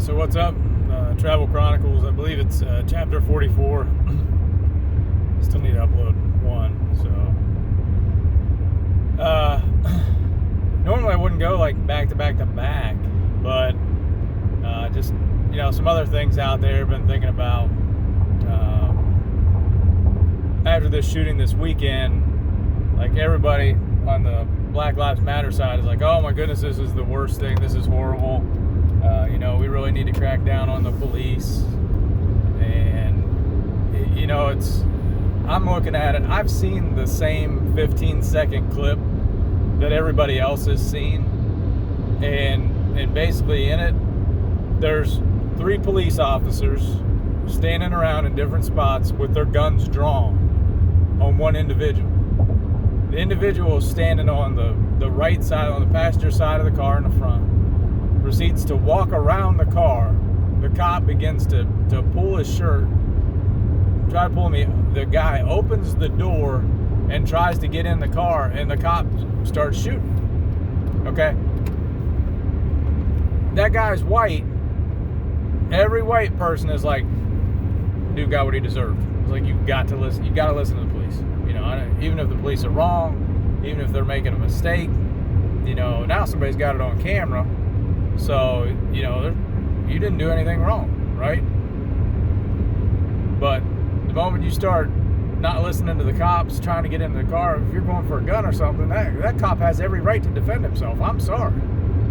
So what's up? Travel Chronicles, I believe it's chapter 44. Still need to upload one, so normally I wouldn't go like back to back to back, but just, some other things out there I've been thinking about after this shooting this weekend. Like, everybody on the Black Lives Matter side is like, oh my goodness, this is the worst thing, this is horrible. We really need to crack down on the police. And, I'm looking at it. I've seen the same 15-second clip that everybody else has seen. And basically in it, there's 3 police officers standing around in different spots with their guns drawn on one individual. The individual is standing on the right side, on the passenger side of the car in the front. Proceeds to walk around the car. The cop begins to pull his shirt, try to pull me. The guy opens the door and tries to get in the car, and the cop starts shooting. Okay? That guy's white. Every white person is like, dude got what he deserved. It's like, you got to listen to the police. Even if the police are wrong, even if they're making a mistake, now somebody's got it on camera. So, you didn't do anything wrong, right? But the moment you start not listening to the cops, trying to get into the car, if you're going for a gun or something, that cop has every right to defend himself. I'm sorry.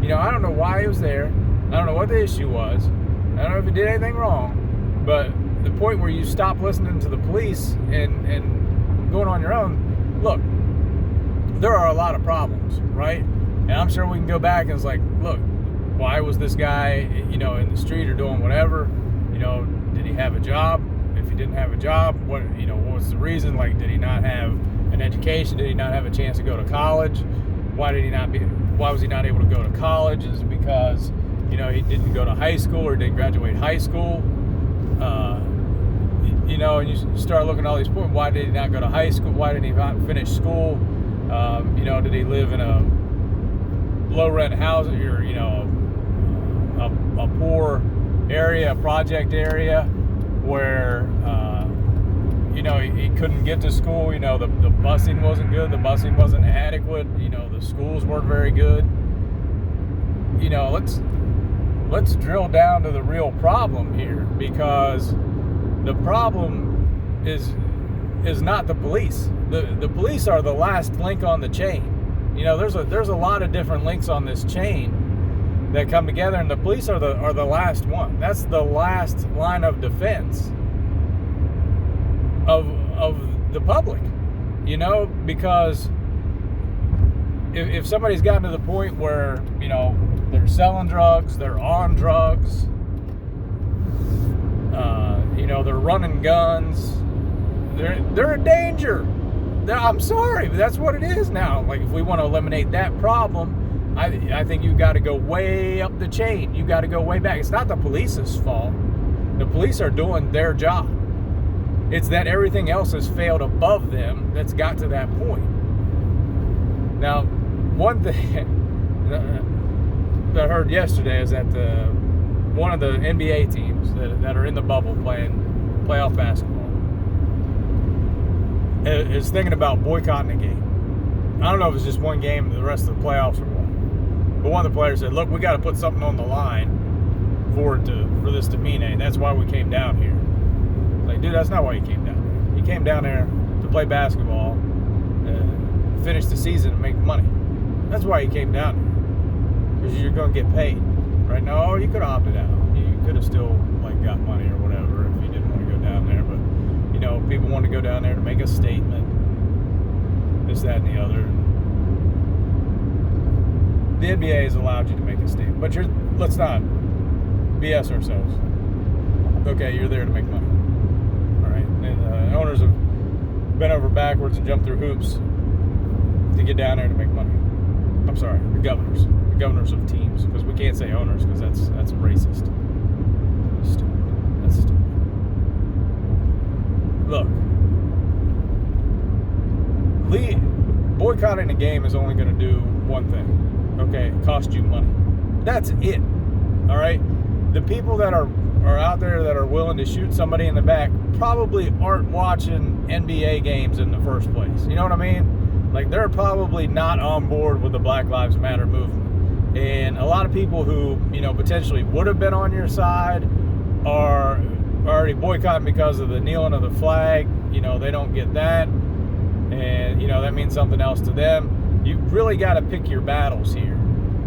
I don't know why he was there. I don't know what the issue was. I don't know if he did anything wrong. But the point where you stop listening to the police and going on your own, look, there are a lot of problems, right? And I'm sure we can go back and it's like, look, why was this guy, in the street or doing whatever? Did he have a job? If he didn't have a job, what was the reason? Like, did he not have an education? Did he not have a chance to go to college? Why was he not able to go to college? Is it because, he didn't go to high school or didn't graduate high school? And you start looking at all these points. Why did he not go to high school? Why did he not finish school? Did he live in a low-rent house or, a poor area, a project area where, he couldn't get to school. The busing wasn't good. The busing wasn't adequate. The schools weren't very good. Let's drill down to the real problem here, because the problem is not the police. The police are the last link on the chain. There's a lot of different links on this chain that come together, and the police are the last one. That's the last line of defense of the public. Because if somebody's gotten to the point where they're selling drugs, they're on drugs, they're running guns, they're a danger. I'm sorry, but that's what it is now. Like, if we want to eliminate that problem, I think you've got to go way up the chain. You've got to go way back. It's not the police's fault. The police are doing their job. It's that everything else has failed above them that's got to that point. Now, one thing that I heard yesterday is that one of the NBA teams that are in the bubble playing playoff basketball is thinking about boycotting a game. I don't know if it's just one game and the rest of the playoffs or what. But one of the players said, look, we got to put something on the line for this to mean anything. That's why we came down here. Like, dude, that's not why you came down here. You came down there to play basketball, finish the season, and make money. That's why you came down here. Because you're going to get paid. Right now, you could have opted out. You could have still, got money or whatever if you didn't want to go down there. But, people want to go down there to make a statement. This, that, and the other. The NBA has allowed you to make a statement. But let's not BS ourselves. Okay, you're there to make money. All right? And owners have bent over backwards and jumped through hoops to get down there to make money. I'm sorry, the governors of teams, because we can't say owners because that's racist. Stupid. That's stupid. Look, boycotting a game is only going to do one thing. Okay, it cost you money. That's it. All right? the people that are out there that are willing to shoot somebody in the back probably aren't watching NBA games in the first place. You know what I mean? Like, they're probably not on board with the Black Lives Matter movement. And a lot of people who, potentially would have been on your side are already boycotting because of the kneeling of the flag. They don't get that. And, that means something else to them. You really got to pick your battles here.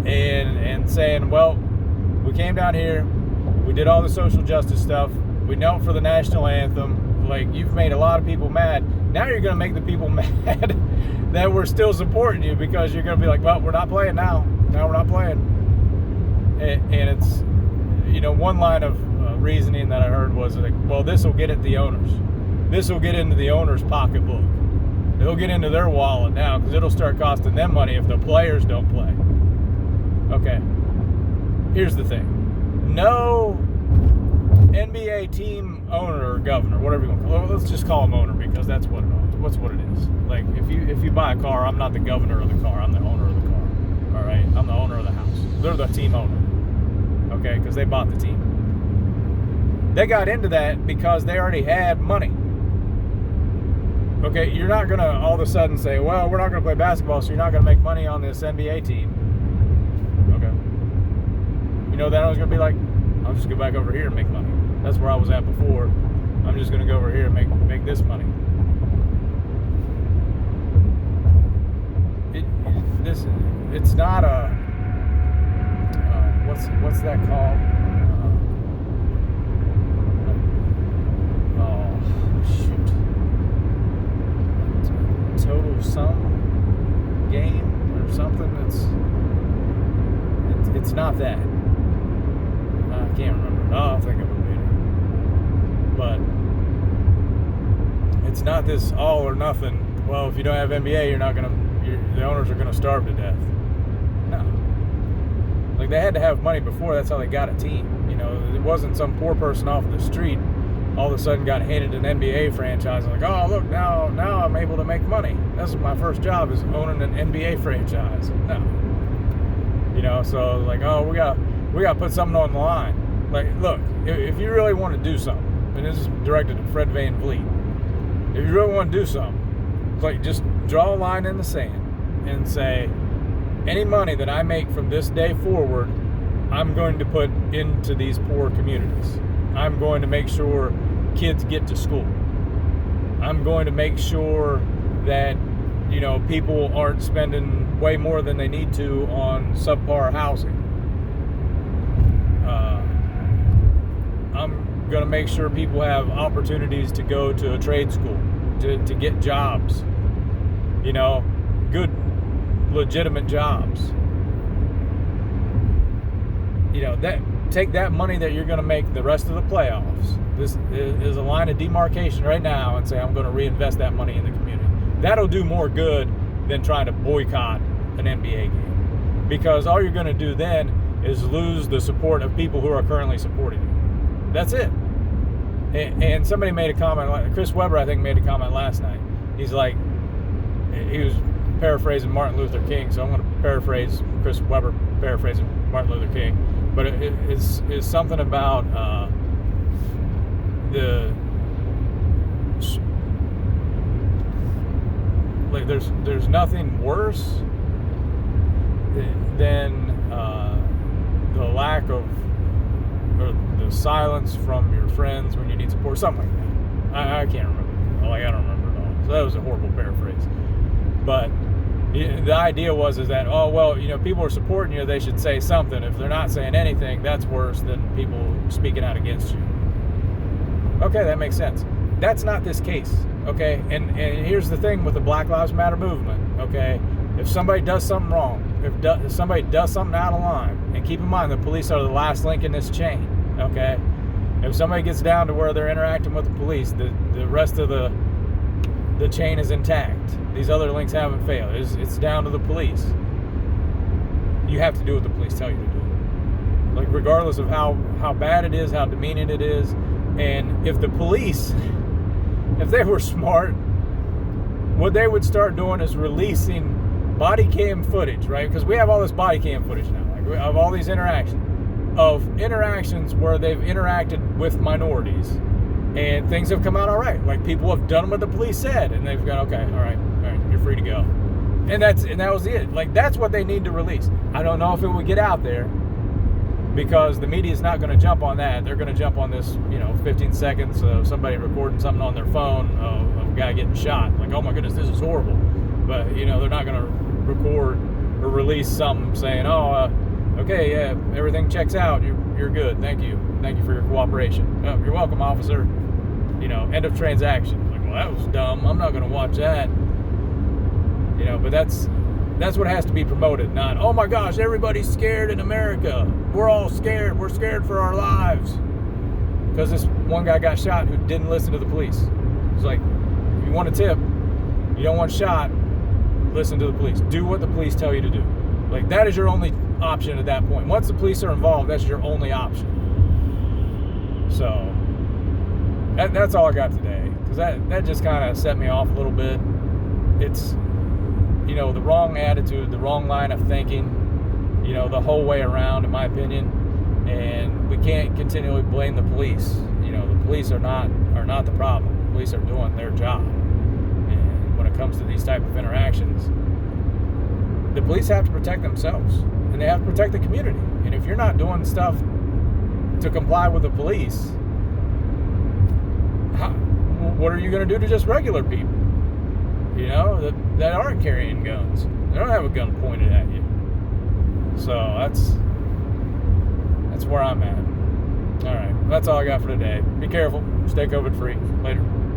And saying, well, we came down here, we did all the social justice stuff, we knelt for the national anthem. Like, you've made a lot of people mad. Now you're going to make the people mad that we're still supporting you, because you're going to be like, well, we're not playing now. Now we're not playing. And it's, one line of reasoning that I heard was like, well, this will get at the owners. This will get into the owner's pocketbook. It'll get into their wallet now, because it'll start costing them money if the players don't play. Okay. Here's the thing. No NBA team owner or governor, whatever you want to call it. Let's just call him owner, because that's what it is. Like, if you buy a car, I'm not the governor of the car. I'm the owner of the car. All right? I'm the owner of the house. They're the team owner. Okay? Because they bought the team. They got into that because they already had money. Okay? You're not going to all of a sudden say, well, we're not going to play basketball, so you're not going to make money on this NBA team. Okay? Then I was going to be like, I'll just go back over here and make money. That's where I was at before. I'm just going to go over here and make this money. It's not a what's that called? Total sum game or something. It's not that. I can't remember. I'll think of it later. But it's not this all or nothing. Well, if you don't have NBA, the owners are gonna starve to death. No. Like, they had to have money before. That's how they got a team. It wasn't some poor person off the street all of a sudden got handed an NBA franchise and like, oh, look, now I'm able to make money. That's my first job, is owning an NBA franchise. No. So like, oh, we got to put something on the line. Like, look, if you really want to do something, and this is directed to Fred Van Vliet, if you really want to do something, it's like, just draw a line in the sand and say, any money that I make from this day forward, I'm going to put into these poor communities. I'm going to make sure kids get to school. I'm going to make sure that, people aren't spending way more than they need to on subpar housing. I'm going to make sure people have opportunities to go to a trade school, to get jobs, good, legitimate jobs. Take that money that you're going to make the rest of the playoffs. This is a line of demarcation right now, and say, I'm going to reinvest that money in the community. That'll do more good than trying to boycott an NBA game, because all you're going to do then is lose the support of people who are currently supporting you. That's it. And somebody made a comment, Chris Webber, I think, made a comment last night. He's like, he was paraphrasing Martin Luther King, so I'm going to paraphrase Chris Webber paraphrasing Martin Luther King. But it's something about there's nothing worse than the lack of, or the silence from your friends when you need support, something like that. I can't remember. I don't remember it all. So that was a horrible paraphrase. But the idea is that, oh, well, people are supporting you, they should say something. If they're not saying anything, that's worse than people speaking out against you. Okay, that makes sense. That's not this case, okay? And here's the thing with the Black Lives Matter movement, okay? If somebody does something wrong, if somebody does something out of line, and keep in mind, the police are the last link in this chain, okay? If somebody gets down to where they're interacting with the police, the rest of the chain is intact. These other links haven't failed. It's down to the police. You have to do what the police tell you to do. Like, regardless of how bad it is, how demeaning it is. And if the police, if they were smart, what they would start doing is releasing body cam footage, right? Because we have all this body cam footage now, like, of all these interactions. of interactions where they've interacted with minorities and things have come out all right. Like, people have done what the police said, and they've gone, okay, all right, you're free to go. And that was it. Like, that's what they need to release. I don't know if it would get out there, because the media is not going to jump on that. They're going to jump on this, 15 seconds of somebody recording something on their phone of a guy getting shot. Like, oh my goodness, this is horrible. But, they're not going to record or release something saying, okay, yeah, everything checks out. You're good. Thank you for your cooperation. Oh, you're welcome, officer. End of transaction. Like, well, that was dumb. I'm not going to watch that. But that's what has to be promoted. Not, oh my gosh, everybody's scared in America. We're all scared. We're scared for our lives. Because this one guy got shot who didn't listen to the police. It's like, if you want a tip, you don't want shot, listen to the police. Do what the police tell you to do. Like, that is your only option at that point. Once the police are involved, that's your only option. So that's all I got today, because that just kind of set me off a little bit. It's the wrong attitude, the wrong line of thinking, the whole way around, in my opinion. And we can't continually blame the police. The police are not the problem. The police are doing their job. And when it comes to these type of interactions, the police have to protect themselves, and they have to protect the community. And if you're not doing stuff to comply with the police, what are you going to do to just regular people? That aren't carrying guns. They don't have a gun pointed at you. So that's where I'm at. All right, that's all I got for today. Be careful. Stay COVID free. Later.